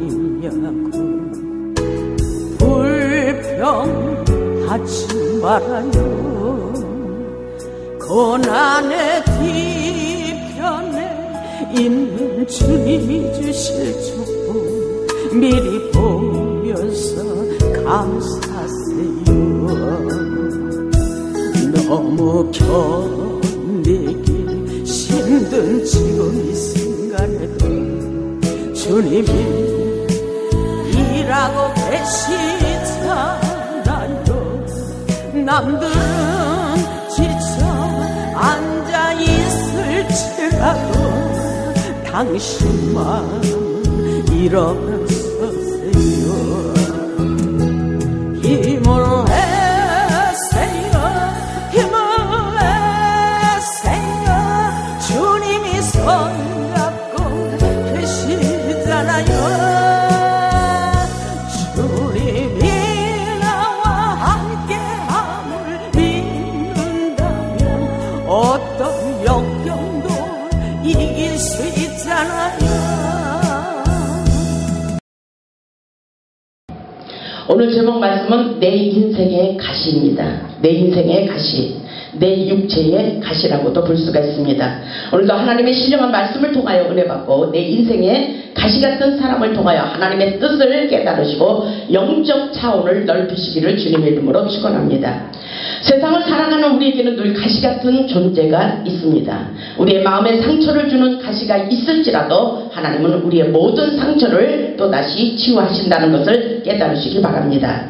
아니냐고 불평하지 말아요. 고난의 뒤편에 있는 주님이 주실 축복 미리 보면서 감사하세요. 너무 견디기 힘든 지금 이 순간에도 주님이 일하고 계시잖아요. 남들은 지쳐 앉아있을지라도 당신 마음은 일어서세요. 힘을 내세요. 힘을 내세요. 주님이 손잡고 계시잖아요. 주님이 나와 함께함을 믿는다면 어떤 역경도 이길 수 있잖아요. 오늘 제목 말씀은 내 인생의 가시입니다. 내 인생의 가시, 내 육체의 가시라고도 볼 수가 있습니다. 오늘도 하나님의 신령한 말씀을 통하여 은혜 받고 내 인생의 가시 같은 사람을 통하여 하나님의 뜻을 깨달으시고 영적 차원을 넓히시기를 주님의 이름으로 축원합니다. 세상을 살아가는 우리에게는 늘 가시 같은 존재가 있습니다. 우리의 마음에 상처를 주는 가시가 있을지라도 하나님은 우리의 모든 상처를 또다시 치유하신다는 것을 깨달으시기 바랍니다.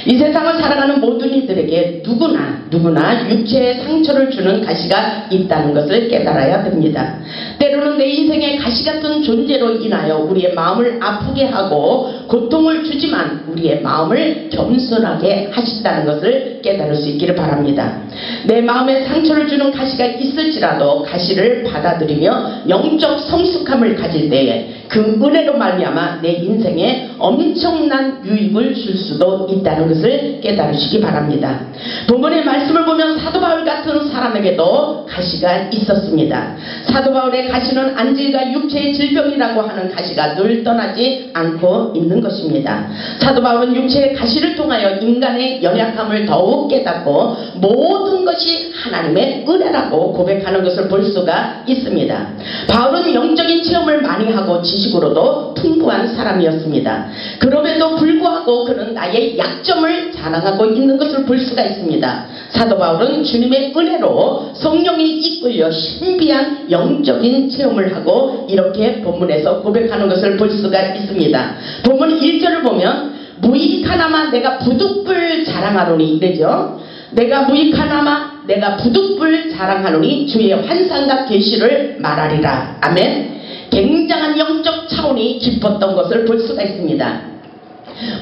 이 세상을 살아가는 모든 이들에게 누구나 육체에 상처를 주는 가시가 있다는 것을 깨달아야 됩니다. 때로는 내 인생의 가시 같은 존재로 인하여 우리의 마음을 아프게 하고 고통을 주지만 우리의 마음을 겸손하게 하신다는 것을 깨달을 수 있기를 바랍니다. 내 마음에 상처를 주는 가시가 있을지라도 가시를 받아들이며 영적 성숙함을 가질 때에 그 은혜로 말미암아 내 인생에 엄청난 유익을 줄 수도 있다는 것을 깨달으시기 바랍니다. 본문의 말씀을 보면 사도 바울 같은 사람에게도 가시가 있었습니다. 사도 바울의 가시는 안질과 육체의 질병이라고 하는 가시가 늘 떠나지 않고 있는 것입니다. 사도 바울은 육체의 가시를 통하여 인간의 연약함을 더욱 깨닫고 모든 것이 하나님의 은혜라고 고백하는 것을 볼 수가 있습니다. 바울은 영적인 체험을 많이 하고 지식으로도 풍부한 사람이었습니다. 그럼에도 불구하고 그는 나의 약점을 자랑하고 있는 것을 볼 수가 있습니다. 사도 바울은 주님의 은혜로 성령이 이끌려 신비한 영적인 체험을 하고 이렇게 본문에서 고백하는 것을 볼 수가 있습니다. 본문 1절을 보면 무익하나마 내가 부득불 자랑하노니 이래죠. 내가 무익하나마 내가 부득불 자랑하노니 주의 환상과 계시를 말하리라. 아멘. 굉장한 영적 차원이 깊었던 것을 볼 수가 있습니다.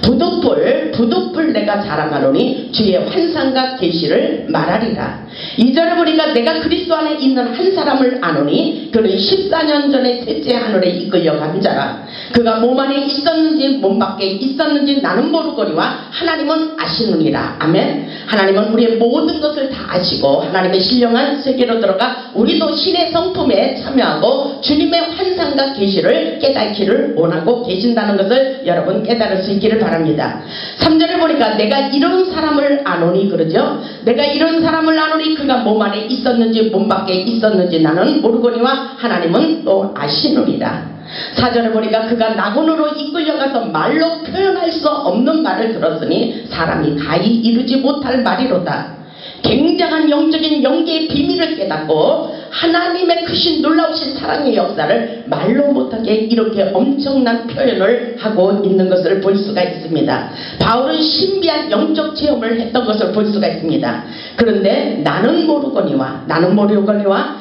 부득불 내가 자랑하노니 주의 환상과 계시를 말하리라. 2절을 보니까 내가 그리스도 안에 있는 한 사람을 아노니 그는 14년 전에 셋째 하늘에 이끌려간 자라. 그가 몸 안에 있었는지 몸 밖에 있었는지 나는 모르거니와 하나님은 아시느니라. 아멘. 하나님은 우리의 모든 것을 다 아시고 하나님의 신령한 세계로 들어가 우리도 신의 성품에 참여하고 주님의 환상과 계시를 깨닫기를 원하고 계신다는 것을 여러분 깨달을 수 있기를 바랍니다. 3절에 보니까 내가 이런 사람을 아노니 그러죠. 내가 이런 사람을 아노니 그가 몸 안에 있었는지 몸 밖에 있었는지 나는 모르거니와 하나님은 또 아시느니라. 4절에 보니까 그가 낙원으로 이끌려가서 말로 표현할 수 없는 말을 들었으니 사람이 가히 이루지 못할 말이로다. 굉장한 영적인 영계의 비밀을 깨닫고 하나님의 크신 놀라우신 사랑의 역사를 말로 못하게 이렇게 엄청난 표현을 하고 있는 것을 볼 수가 있습니다. 바울은 신비한 영적 체험을 했던 것을 볼 수가 있습니다. 그런데 나는 모르거니와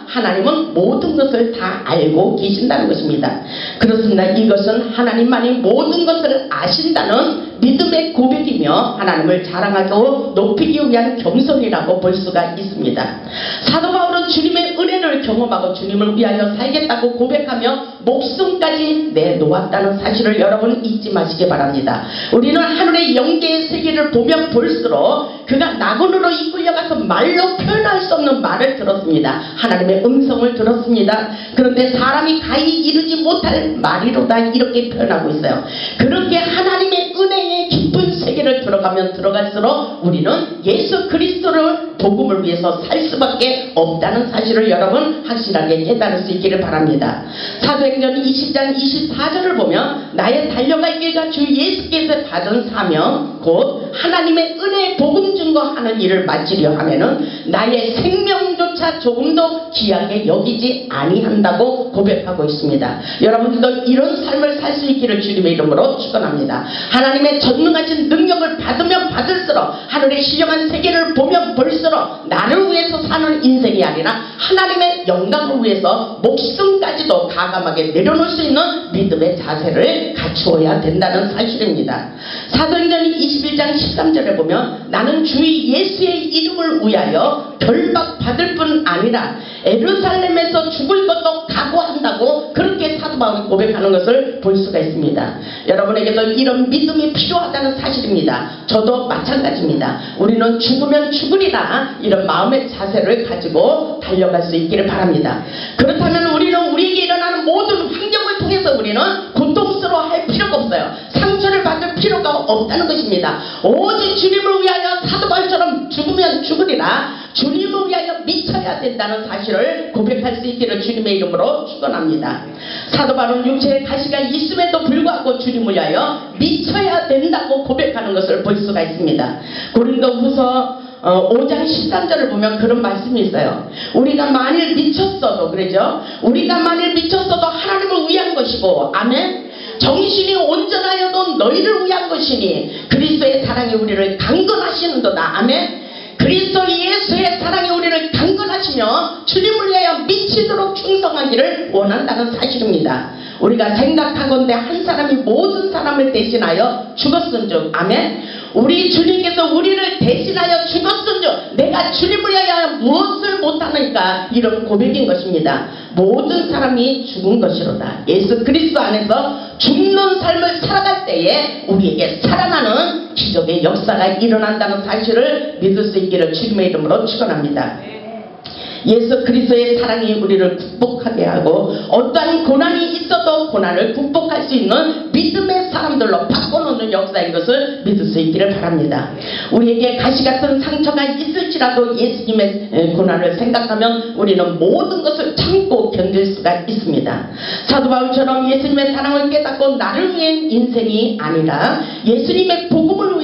하나님은 모든 것을 다 알고 계신다는 것입니다. 그렇습니다. 이것은 하나님만이 모든 것을 아신다는 믿음의 고백이며 하나님을 자랑하고 높이기 위한 겸손이라고 볼 수가 있습니다. 사도 바울은 주님의 은혜를 은혜를 경험하고 주님을 위하여 살겠다고 고백하며 목숨까지 내놓았다는 사실을 여러분 잊지 마시기 바랍니다. 우리는 하늘의 영계의 세계를 보면 볼수록 그가 낙원으로 이끌려가서 말로 표현할 수 없는 말을 들었습니다. 하나님의 음성을 들었습니다. 그런데 사람이 가히 이루지 못할 말이로다 이렇게 표현하고 있어요. 그렇게 하나님의 은혜의 깊은 세계를 들어가면 들어갈수록 우리는 예수 그리스도를 복음을 위해서 살 수밖에 없다는 사실을 여러분 확실하게 깨달을 수 있기를 바랍니다. 사도행전 20장 24절을 보면 나의 달려갈 길과 주 예수께서 받은 사명 곧 하나님의 은혜의 복음 증거하는 일을 마치려 하면은 나의 생명조차 조금도 귀하게 여기지 아니한다고 고백하고 있습니다. 여러분들도 이런 삶을 살 수 있기를 주님의 이름으로 축원합니다. 하나님의 전능하신 능력을 받으면 받을수록 하늘의 신령한 세계를 보면 볼수록 나를 위해서 사는 인생이 아니라 하나님의 영광을 위해서 목숨까지도 가감하게 내려놓을 수 있는 믿음의 자세를 갖추어야 된다는 사실입니다. 사도행전 21장 13절에 보면 나는 주의 예수의 이름을 위하여 결박받을 뿐 아니라 예루살렘에서 죽을 것도 각오한다고 그렇게 사도 바울이 고백하는 것을 볼 수가 있습니다. 여러분에게도 이런 믿음이 필요하다는 사실입니다. 저도 마찬가지입니다. 우리는 죽으면 죽으리라 이런 마음의 자세를 가지고 달려갈 수 있기를 바랍니다. 그렇다면 우리는 우리에게 일어나는 모든 환경을 통해서 우리는 고통스러워할 필요가 없어요. 상처를 받을 필요가 없다는 것입니다. 오직 주님을 위하여 사도 바울처럼 죽으면 죽으리라 주님을 위하여 미쳐야 된다는 사실을 고백할 수 있기를 주님의 이름으로 축원합니다. 사도 바울은 육체의 가시가 있음에도 불구하고 주님을 위하여 미쳐야 된다고 고백하는 것을 볼 수가 있습니다. 고린도후서 5장 13절을 보면 그런 말씀이 있어요. 우리가 만일 미쳤어도 그러죠. 우리가 만일 미쳤어도 하나님을 위한 것이고 아멘. 정신이 온전하여도 너희를 위한 것이니 그리스도의 사랑이 우리를 강건하시는도다. 아멘. 그리스도 예수의 사랑이 우리를 강건하시며 주님을 위하여 미치도록 충성하기를 원한다는 사실입니다. 우리가 생각하건대 한 사람이 모든 사람을 대신하여 죽었은즉 아멘. 우리 주님께서 우리를 대신하여 죽었은즉 내가 주님을 위하여 무엇을 못하는가 이런 고백인 것입니다. 모든 사람이 죽은 것이로다. 예수 그리스도 안에서 죽는 삶을 살아갈 때에 우리에게 살아나는 기적의 역사가 일어난다는 사실을 믿을 수 있기를 주님의 이름으로 축원합니다. 예수 그리스도의 사랑이 우리를 극복하게 하고 어떠한 고난이 있어도 고난을 극복할 수 있는 믿음의 사람들로 바꿔놓는 역사인 것을 믿을 수 있기를 바랍니다. 우리에게 가시같은 상처가 있을지라도 예수님의 고난을 생각하면 우리는 모든 것을 참고 견딜 수가 있습니다. 사도 바울처럼 예수님의 사랑을 깨닫고 나를 위한 인생이 아니라 예수님의 복음을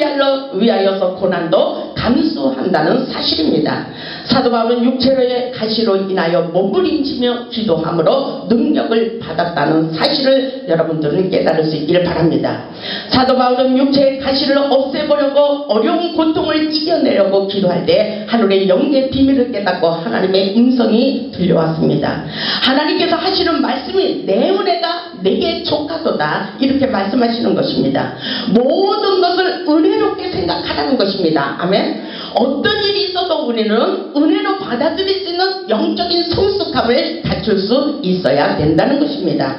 위하여서 고난도 감수한다는 사실입니다. 사도 바울은 육체의 가시로 인하여 몸부림치며 기도함으로 능력을 받았다는 사실을 여러분들은 깨달을 수 있기를 바랍니다. 사도 바울은 육체의 가시를 없애보려고 어려운 고통을 이겨내려고 기도할 때 하늘의 영계의 비밀을 깨닫고 하나님의 음성이 들려왔습니다. 하나님께서 하시는 말씀이 내 은혜가 내게 족하도다 이렇게 말씀하시는 것입니다. 모든 것을 은혜롭게 생각하라는 것입니다. 아멘. 어떤 일이 있어도 우리는 은혜로 받아들일 수 있는 영적인 성숙함을 갖출 수 있어야 된다는 것입니다.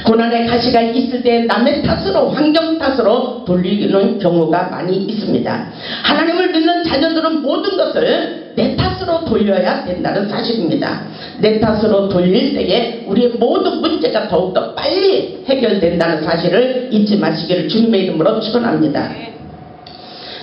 고난의 가시가 있을 때 남의 탓으로 환경 탓으로 돌리는 경우가 많이 있습니다. 하나님을 믿는 자녀들은 모든 것을 내 탓으로 돌려야 된다는 사실입니다. 내 탓으로 돌릴 때에 우리의 모든 문제가 더욱더 빨리 해결된다는 사실을 잊지 마시기를 주님의 이름으로 축원합니다.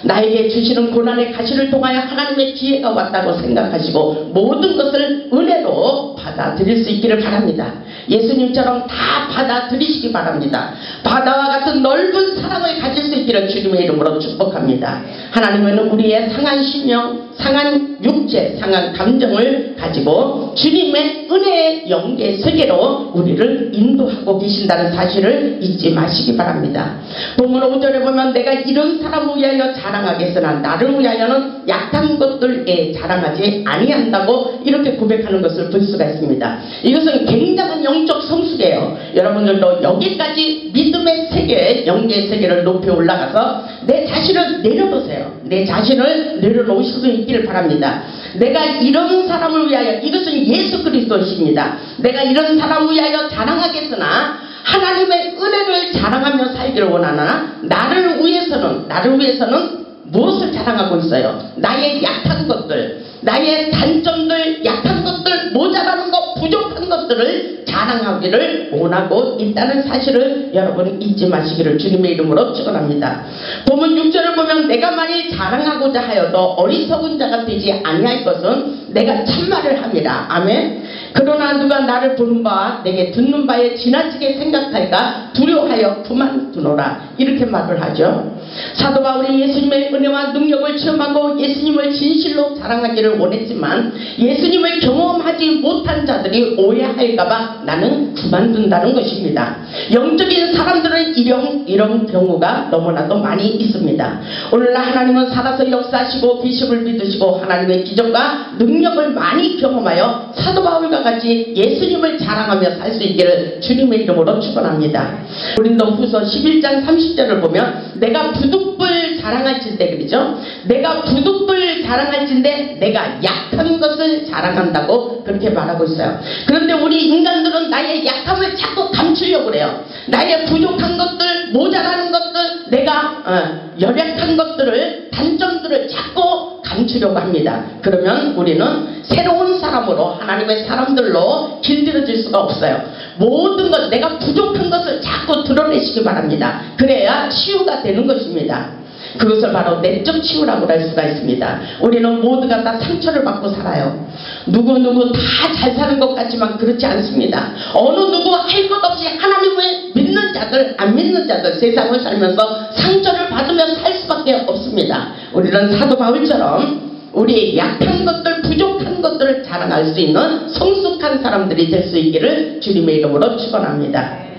나에게 주시는 고난의 가시를 통하여 하나님의 기회가 왔다고 생각하시고 모든 것을 은혜로 받아들일 수 있기를 바랍니다. 예수님처럼 다 받아들이시기 바랍니다. 바다와 같은 넓은 사랑을 가질 수 있기를 주님의 이름으로 축복합니다. 하나님은 우리의 상한 심령, 상한 육체, 상한 감정을 가지고 주님의 은혜의 영계 세계로 우리를 인도하고 계신다는 사실을 잊지 마시기 바랍니다. 본문 5절에 보면 내가 이런 사람을 위하여 자랑하겠으나 나를 위하여는 약한 것들에 자랑하지 아니한다고 이렇게 고백하는 것을 볼 수가 있습니다. 이것은 굉장한 영적 성숙이에요. 여러분들도 여기까지 믿음의 세계, 영계의 세계를 높이 올라가서 내 자신을 내려보세요. 내 자신을 내려놓으실 수 있기를 바랍니다. 내가 이런 사람을 위하여, 이것은 예수 그리스도십니다. 내가 이런 사람을 위하여 자랑하겠으나 하나님의 은혜를 자랑하며 살기를 원하나 나를 위해서는 무엇을 자랑하고 있어요? 나의 약한 것들, 나의 단점들, 약한 것들, 모자라는 것, 부족한 것들을 자랑하기를 원하고 있다는 사실을 여러분 잊지 마시기를 주님의 이름으로 축원합니다. 본문 6절을 보면 내가 만일 자랑하고자 하여도 어리석은 자가 되지 아니할 것은 내가 참말을 합니다. 아멘. 그러나 누가 나를 보는 바와 내게 듣는 바에 지나치게 생각할까 두려워하여 그만두노라, 이렇게 말을 하죠. 사도 바울이 예수님의 은혜와 능력을 체험하고 예수님을 진실로 자랑하기를 원했지만 예수님을 경험하지 못한 자들이 오해할까봐 나는 그만둔다는 것입니다. 영적인 사람들은 이런 경우가 너무나도 많이 있습니다. 오늘날 하나님은 살아서 역사하시고 계심을 믿으시고 하나님의 기적과 능력을 많이 경험하여 사도 바울과 같이 예수님을 자랑하며 살 수 있기를 주님의 이름으로 축원합니다. 고린도후서 11장 30절을 보면 내가 부득불 자랑할진대, 그러죠? 내가 부득불 자랑할진대 내가 약한 것을 자랑한다고 그렇게 말하고 있어요. 그런데 우리 인간들은 나의 약함을 자꾸 감추려고 그래요. 나의 부족한 것들, 모자라는 것들, 내가 연약한 것들을, 단점들을 자꾸 감추려고 합니다. 그러면 우리는 새로운 사람으로, 하나님의 사람들로 길들여질 수가 없어요. 모든 것, 내가 부족한 것을 자꾸 드러내시기 바랍니다. 그래야 치유가 되는 것입니다. 그것을 바로 내적 치유라고 할 수가 있습니다. 우리는 모두가 다 상처를 받고 살아요. 누구누구 다 잘 사는 것 같지만 그렇지 않습니다. 어느 누구 할 것 없이 하나님을 믿는 자들, 안 믿는 자들, 세상을 살면서 상처를 받으며 살 수밖에 없습니다. 우리는 사도 바울처럼 우리의 약한 것들, 부족한 것들을 자랑할 수 있는 성숙한 사람들이 될 수 있기를 주님의 이름으로 축원합니다.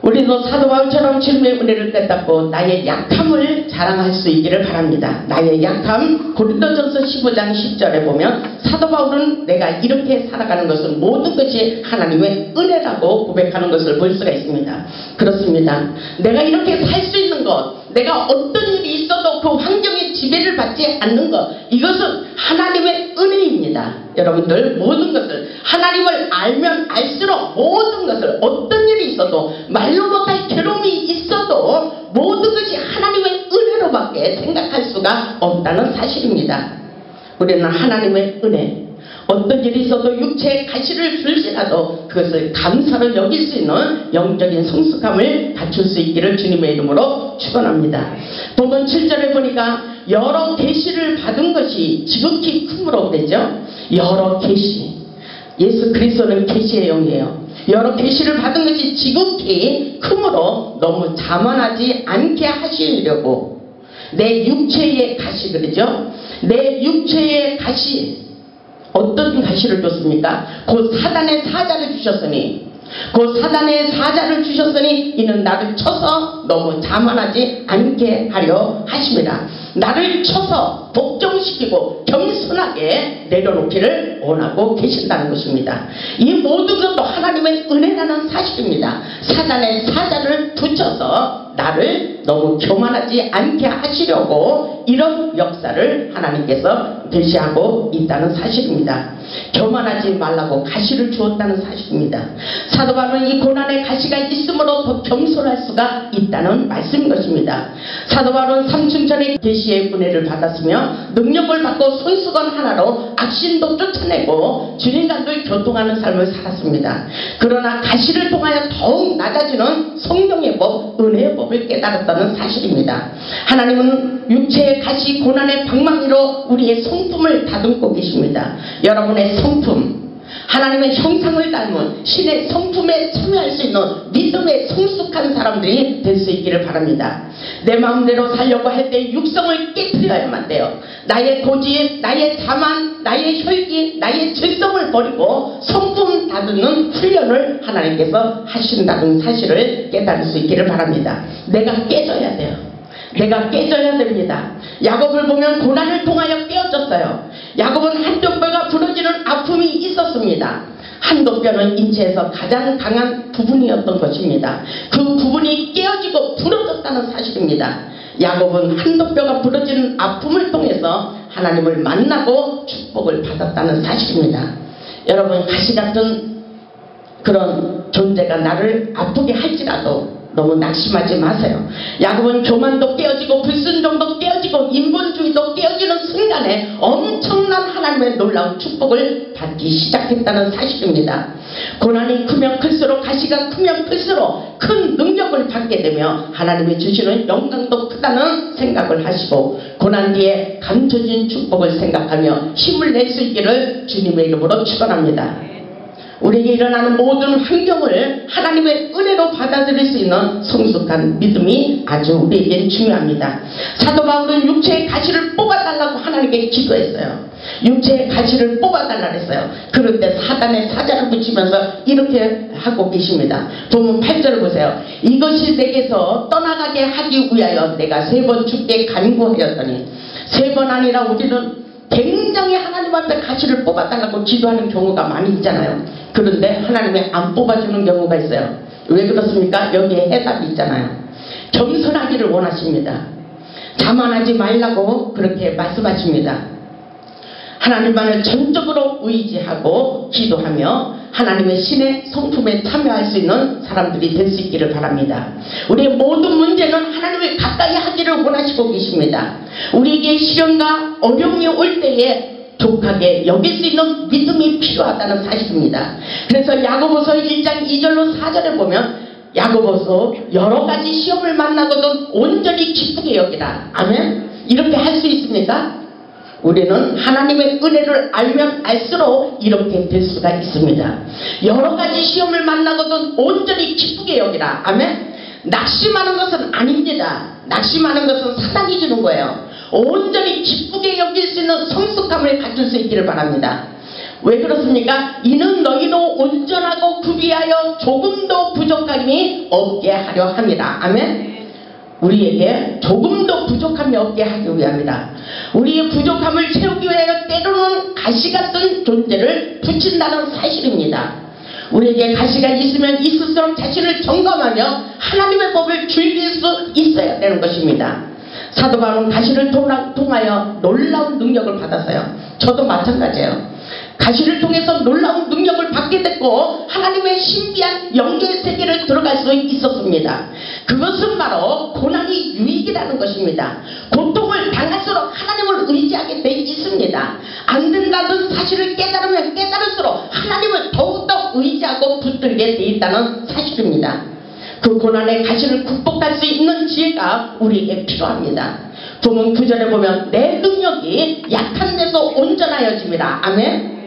우리도 사도 바울처럼 주님의 은혜를 깨닫고 나의 약함을 자랑할 수 있기를 바랍니다. 나의 약함, 고린도전서 15장 10절에 보면 사도 바울은 내가 이렇게 살아가는 것은 모든 것이 하나님의 은혜라고 고백하는 것을 볼 수가 있습니다. 그렇습니다. 내가 이렇게 살 수 있는 것, 내가 어떤 일이 있어도 그 환경에 지배를 받지 않는 것, 이것은 하나님의 은혜입니다. 여러분들, 모든 것을 하나님을 알면 알수록 모든 것을, 어떤 일이 있어도, 말로 못할 괴로움이 있어도 모든 것이 하나님의 은혜로밖에 생각할 수가 없다는 사실입니다. 우리는 하나님의 은혜, 어떤 일이 있어도 육체의 가시를 줄지라도 그것을 감사로 여길 수 있는 영적인 성숙함을 갖출 수 있기를 주님의 이름으로 축원합니다. 본문 7절에 보니까 여러 계시를 받은 것이 지극히 크므로 그랬죠. 여러 계시, 예수 그리스도는 계시의 영이에요. 여러 계시를 받은 것이 지극히 크므로 너무 자만하지 않게 하시려고 내 육체의 가시, 그러죠. 내 육체의 가시, 어떤 가시를 줬습니까? 곧 사단의 사자를 주셨으니, 곧 사단의 사자를 주셨으니 이는 나를 쳐서 너무 자만하지 않게 하려 하심이라. 나를 쳐서 복종시키고 겸손하게 내려놓기를 원하고 계신다는 것입니다. 이 모든 것도 하나님의 은혜라는 사실입니다. 사단의 사자를 붙여서 나를 너무 교만하지 않게 하시려고 이런 역사를 하나님께서 계시하고 있다는 사실입니다. 교만하지 말라고 가시를 주었다는 사실입니다. 사도 바울은 이 고난의 가시가 있으므로 더 겸손할 수가 있다는 말씀인 것입니다. 사도 바울은 삼층천의 계시의 은혜를 받았으며 능력을 받고 손수건 하나로 악신도 쫓아내고 주님과도 교통하는 삶을 살았습니다. 그러나 가시를 통하여 더욱 낮아지는 성령의 법, 은혜의 법을 깨달았다는 사실입니다. 하나님은 육체의 가시, 고난의 방망이로 우리의 성품을 다듬고 계십니다. 여러분의 성품, 하나님의 형상을 닮은 신의 성품에 참여할 수 있는 믿음의 성숙한 사람들이 될 수 있기를 바랍니다. 내 마음대로 살려고 할 때 육성을 깨뜨려야만 돼요. 나의 고집, 나의 자만, 나의 혈기, 나의 죄성을 버리고 성품 다듬는 훈련을 하나님께서 하신다는 사실을 깨달을 수 있기를 바랍니다. 내가 깨져야 돼요. 내가 깨져야 됩니다. 야곱을 보면 고난을 통하여 깨어졌어요. 야곱은 한쪽 뼈가 부러지는 아픔이 있었습니다. 한쪽 뼈는 인체에서 가장 강한 부분이었던 것입니다. 그 부분이 깨어지고 부러졌다는 사실입니다. 야곱은 한도뼈가 부러지는 아픔을 통해서 하나님을 만나고 축복을 받았다는 사실입니다. 여러분, 가시 같은 그런 존재가 나를 아프게 할지라도 너무 낙심하지 마세요. 야곱은 교만도 깨어지고 불순종도 깨어지고 인본주의도 깨어지는 순간에 엄청난 하나님의 놀라운 축복을 받기 시작했다는 사실입니다. 고난이 크면 클수록, 가시가 크면 클수록 큰 능력을 받게 되며 하나님이 주시는 영광도 크다는 생각을 하시고, 고난 뒤에 감춰진 축복을 생각하며 힘을 낼 수 있기를 주님의 이름으로 축원합니다. 우리에게 일어나는 모든 환경을 하나님의 은혜로 받아들일 수 있는 성숙한 믿음이 아주 우리에겐 중요합니다. 사도 바울은 육체의 가시를 뽑아달라고 하나님께 기도했어요. 육체의 가시를 뽑아달라고 했어요. 그런데 사단의 사자를 붙이면서 이렇게 하고 계십니다. 보면 8절을 보세요. 이것이 내게서 떠나가게 하기 위하여 내가 3번 주께 간구하였더니, 3번 아니라 우리는 굉장히 하나님 앞에 가시를 뽑아달라고 기도하는 경우가 많이 있잖아요. 그런데 하나님이 안 뽑아주는 경우가 있어요. 왜 그렇습니까? 여기에 해답이 있잖아요. 겸손하기를 원하십니다. 자만하지 말라고 그렇게 말씀하십니다. 하나님만을 전적으로 의지하고 기도하며 하나님의 신의 성품에 참여할 수 있는 사람들이 될 수 있기를 바랍니다. 우리의 모든 문제는 하나님을 가까이 하기를 원하시고 계십니다. 우리에게 시련과 어려움이 올 때에 독하게 여길 수 있는 믿음이 필요하다는 사실입니다. 그래서 야고보서 1장 2절로 4절에 보면, 야고보서 여러 가지 시험을 만나거든 온전히 기쁘게 여기라. 아멘. 이렇게 할 수 있습니까? 우리는 하나님의 은혜를 알면 알수록 이렇게 될 수가 있습니다. 여러 가지 시험을 만나거든 온전히 기쁘게 여기라. 아멘. 낙심하는 것은 아닙니다. 낙심하는 것은 사단이 주는 거예요. 온전히 기쁘게 여길 수 있는 성숙함을 갖출 수 있기를 바랍니다. 왜 그렇습니까? 이는 너희도 온전하고 구비하여 조금도 부족함이 없게 하려 함이라. 아멘. 우리에게 조금도 부족함이 없게 하기 위함이라. 우리의 부족함을 채우기 위하여 때로는 가시 같은 존재를 붙인다는 사실입니다. 우리에게 가시가 있으면 있을수록 자신을 점검하며 하나님의 법을 즐길 수 있어야 되는 것입니다. 사도 바울은 가시를 통하여 놀라운 능력을 받았어요. 저도 마찬가지예요. 가시를 통해서 놀라운 능력을 받게 됐고 하나님의 신비한 영계의 세계를 들어갈 수 있었습니다. 그것은 바로 고난이 유익이라는 것입니다. 고통을 당할수록 하나님을 의지하게 돼 있습니다. 안 된다는 사실을 깨달으면 깨달을수록 하나님을 더욱더 의지하고 붙들게 돼 있다는 사실입니다. 그 고난의 가시를 극복할 수 있는 지혜가 우리에게 필요합니다. 본문 9절에 보면 내 능력이 약한 데서 온전하여짐이라. 아멘.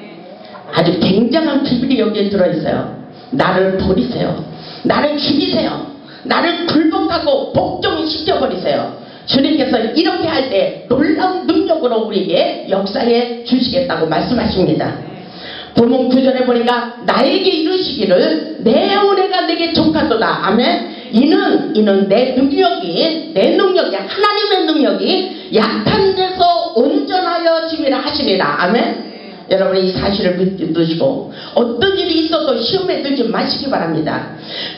아주 굉장한 비밀이 여기에 들어있어요. 나를 버리세요. 나를 죽이세요. 나를 굴복하고 복종시켜버리세요. 주님께서 이렇게 할 때 놀라운 능력으로 우리에게 역사해 주시겠다고 말씀하십니다. 본문 9절에 보니까 나에게 이르시기를 내 은혜가 내게 족하도다. 아멘. 이는 내 능력이 하나님의 능력이 약한 데서 온전하여짐이라 하시니라. 아멘. 여러분, 이 사실을 믿으시고 어떤 일이 있어도 시험에 들지 마시기 바랍니다.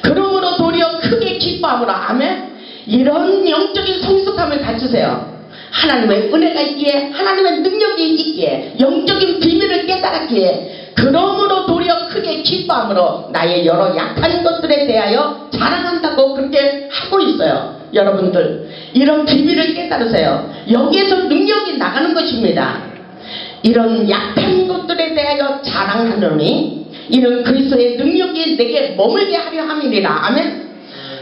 그러므로 도리어 크게 기뻐함으로. 아멘. 이런 영적인 성숙함을 갖추세요. 하나님의 은혜가 있기에, 하나님의 능력이 있기에, 영적인 비밀을 깨달았기에, 그러므로 도리어 크게 기뻐함으로 나의 여러 약한 것들에 대하여 자랑한다고 그렇게 하고 있어요. 여러분들, 이런 비밀을 깨달으세요. 여기에서 능력이 나가는 것입니다. 이런 약한 것들에 대하여 자랑하노니 이는 그리스도의 능력이 내게 머물게 하려 함이니라. 아멘.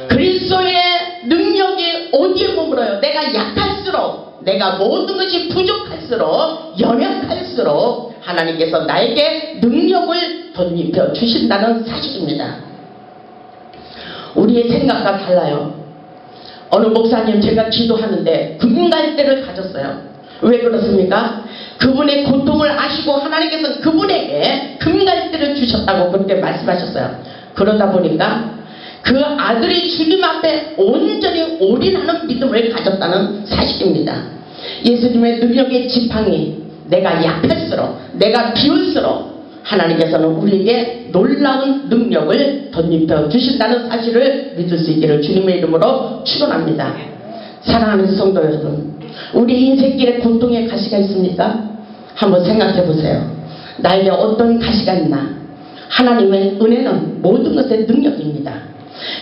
그리스도의 능력이 어디에 머물어요? 내가 약할수록, 내가 모든 것이 부족할수록, 연약할수록 하나님께서 나에게 능력을 덧입혀 주신다는 사실입니다. 우리의 생각과 달라요. 어느 목사님, 제가 기도하는데 금갈대를 가졌어요. 왜 그렇습니까? 그분의 고통을 아시고 하나님께서 그분에게 금갈대를 주셨다고 그렇게 말씀하셨어요. 그러다 보니까 그 아들이 주님 앞에 온전히 올인하는 믿음을 가졌다는 사실입니다. 예수님의 능력의 지팡이, 내가 약할수록, 내가 비울수록 하나님께서는 우리에게 놀라운 능력을 덧입혀 주신다는 사실을 믿을 수 있기를 주님의 이름으로 축원합니다. 사랑하는 성도 여러분, 우리 인생길에 고통의 가시가 있습니까? 한번 생각해 보세요. 나에게 어떤 가시가 있나? 하나님의 은혜는 모든 것의 능력입니다.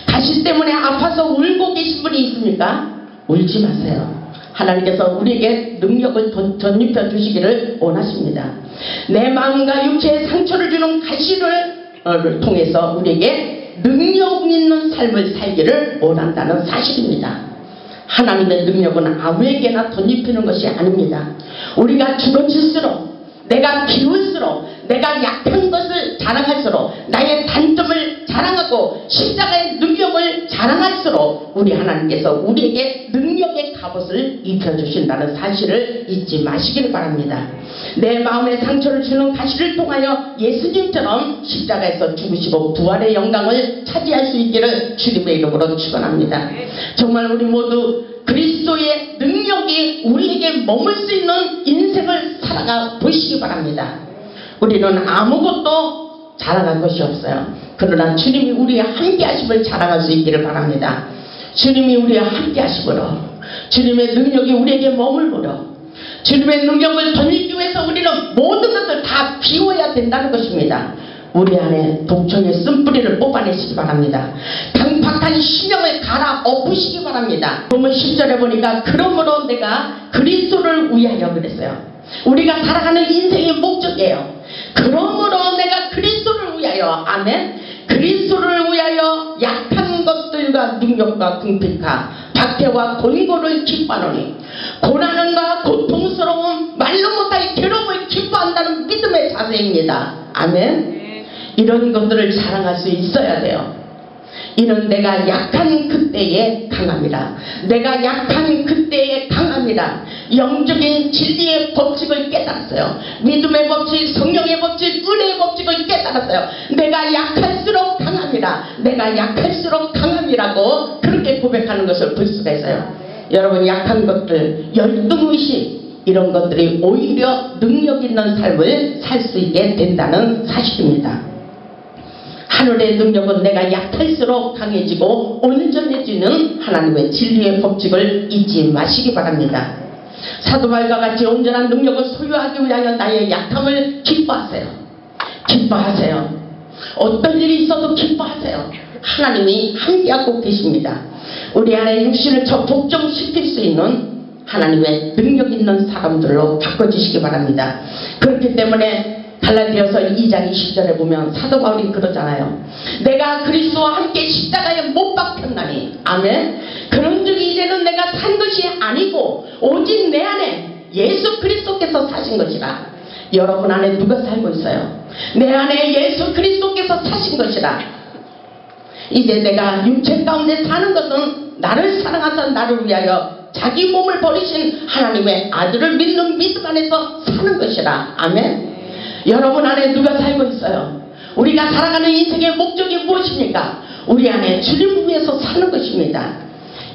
가시 때문에 아파서 울고 계신 분이 있습니까? 울지 마세요. 하나님께서 우리에게 능력을 덧입혀 주시기를 원하십니다. 내 마음과 육체에 상처를 주는 가시를 통해서 우리에게 능력 있는 삶을 살기를 원한다는 사실입니다. 하나님의 능력은 아무에게나 덧입히는 것이 아닙니다. 우리가 주어질수록, 내가 비울수록, 내가 약한 것을 자랑할수록, 나의 단점을 자랑하고 십자가의 능력을 자랑할수록 우리 하나님께서 우리에게 능력의 갑옷을 입혀주신다는 사실을 잊지 마시길 바랍니다. 내 마음에 상처를 주는 가시를 통하여 예수님처럼 십자가에서 죽으시고 부활의 영광을 차지할 수 있기를 주님의 이름으로 축원합니다. 정말 우리 모두 그리스도의 능력이 우리에게 머물 수 있는 인생을 살아가 보시기 바랍니다. 우리는 아무것도 자랑할 것이 없어요. 그러나 주님이 우리와 함께 하심을 자랑할 수 있기를 바랍니다. 주님이 우리와 함께 하심으로, 주님의 능력이 우리에게 머물므로, 주님의 능력을 덧입기 위해서 우리는 모든 것을 다 비워야 된다는 것입니다. 우리 안에 독청의 쓴뿌리를 뽑아내시기 바랍니다. 강팍한 심령을 갈아 엎으시기 바랍니다. 보면 10절에 보니까 그러므로 내가 그리스도를 위하여 그랬어요. 우리가 살아가는 인생의 목적이에요. 그러므로 내가 그리스도를 위하여, 아멘. 그리스도를 위하여 약한 것들과 능력과 궁핍과 박해와 곤고를 기뻐하노니, 고난과 고통스러움 말로 못할 괴로움을 기뻐한다는 믿음의 자세입니다. 아멘. 이런 것들을 자랑할 수 있어야 돼요. 이는 내가 약한 그때에 강함이라. 내가 약한 그때에 강함이라. 영적인 진리의 법칙을 깨달았어요. 믿음의 법칙, 성령의 법칙, 은혜의 법칙을 깨달았어요. 내가 약할수록 강함이라. 내가 약할수록 강함이라고 그렇게 고백하는 것을 볼 수가 있어요. 여러분, 약한 것들, 열등의식, 이런 것들이 오히려 능력 있는 삶을 살 수 있게 된다는 사실입니다. 하늘의 능력은 내가 약할수록 강해지고 온전해지는 하나님의 진리의 법칙을 잊지 마시기 바랍니다. 사도 바울과 같이 온전한 능력을 소유하기 위하여 나의 약함을 기뻐하세요. 기뻐하세요. 어떤 일이 있어도 기뻐하세요. 하나님이 함께하고 계십니다. 우리 안에 육신을 복종시킬 수 있는 하나님의 능력 있는 사람들로 바꿔주시기 바랍니다. 그렇기 때문에 갈라디아서 2장 20절에 보면 사도 바울이 그러잖아요. 내가 그리스도와 함께 십자가에 못 박혔나니, 아멘. 그런즉 이제는 내가 산 것이 아니고 오직 내 안에 예수 그리스도께서 사신 것이라. 여러분 안에 누가 살고 있어요? 내 안에 예수 그리스도께서 사신 것이라. 이제 내가 육체 가운데 사는 것은 나를 사랑하사 나를 위하여 자기 몸을 버리신 하나님의 아들을 믿는 믿음 안에서 사는 것이라. 아멘. 여러분 안에 누가 살고 있어요? 우리가 살아가는 인생의 목적이 무엇입니까? 우리 안에 주님을 위해서 사는 것입니다.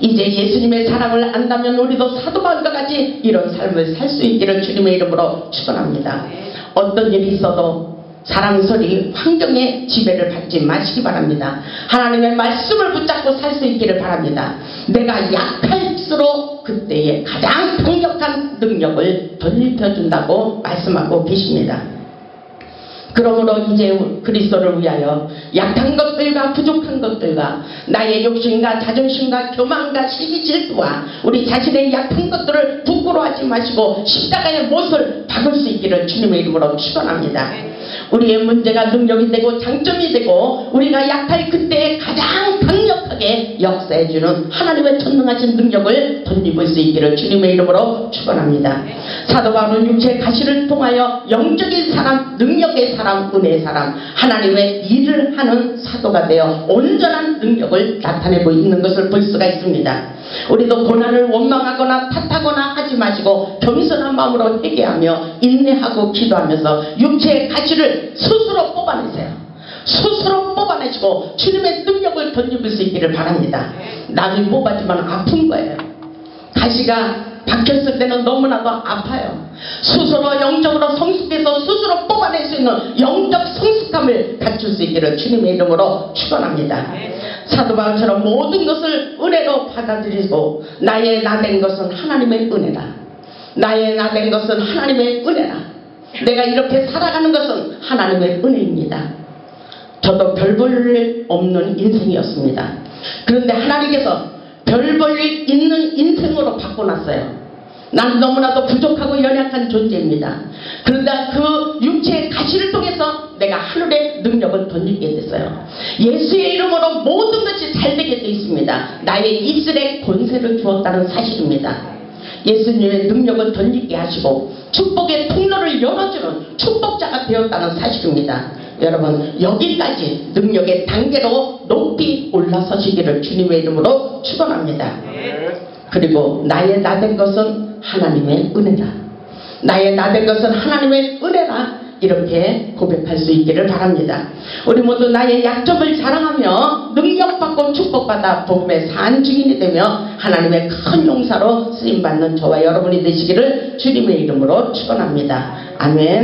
이제 예수님의 사랑을 안다면 우리도 사도 바울과 같이 이런 삶을 살 수 있기를 주님의 이름으로 축원합니다. 어떤 일이 있어도 사랑설이 환경의 지배를 받지 마시기 바랍니다. 하나님의 말씀을 붙잡고 살 수 있기를 바랍니다. 내가 약할수록 그때에 가장 강력한 능력을 덧입혀준다고 말씀하고 계십니다. 그러므로 이제 그리스도를 위하여 약한 것들과 부족한 것들과 나의 욕심과 자존심과 교만과 시기 질투와 우리 자신의 약한 것들을 부끄러워하지 마시고 십자가의 못을 박을 수 있기를 주님의 이름으로 축원합니다. 우리의 문제가 능력이 되고 장점이 되고 우리가 약할 그때에 가장 강력하게 역사해주는 하나님의 전능하신 능력을 덧입을 수 있기를 주님의 이름으로 축원합니다. 사도 바울은 육체의 가시를 통하여 영적인 사람, 능력의 사람, 은혜의 사람, 하나님의 일을 하는 사도가 되어 온전한 능력을 나타내고 있는 것을 볼 수가 있습니다. 우리도 고난을 원망하거나 탓하거나 하지 마시고 겸손한 마음으로 회개하며 인내하고 기도하면서 육체의 가시를 스스로 뽑아내세요. 스스로 뽑아내시고 주님의 능력을 덧입을 수 있기를 바랍니다. 남이 뽑아주면 아픈 거예요. 가시가 박혔을 때는 너무나도 아파요. 스스로 영적으로 성숙해서 스스로 뽑아낼 수 있는 영적 성숙함을 갖출 수 있기를 주님의 이름으로 축원합니다. 사도 바울처럼 모든 것을 은혜로 받아들이고 나의 나된 것은 하나님의 은혜라. 나의 나된 것은 하나님의 은혜라. 내가 이렇게 살아가는 것은 하나님의 은혜입니다. 저도 별 볼 일 없는 인생이었습니다. 그런데 하나님께서 별 볼 일 있는 인생으로 바꿔놨어요. 난 너무나도 부족하고 연약한 존재입니다. 그런데 그 육체의 가시를 통해서 내가 하늘의 능력을 덧입게 됐어요. 예수의 이름으로 모든 것이 잘 되게 되어 있습니다. 나의 입술에 권세를 주었다는 사실입니다. 예수님의 능력을 덧입게 하시고 축복의 통로를 열어주는 축복자가 되었다는 사실입니다. 여러분, 여기까지 능력의 단계로 높이 올라서시기를 주님의 이름으로 축원합니다. 그리고 나의 나된 것은 하나님의 은혜라. 나의 나된 것은 하나님의 은혜라. 이렇게 고백할 수 있기를 바랍니다. 우리 모두 나의 약점을 자랑하며 능력받고 축복받아 복음의 산 증인이 되며 하나님의 큰 용사로 쓰임받는 저와 여러분이 되시기를 주님의 이름으로 축원합니다. 아멘.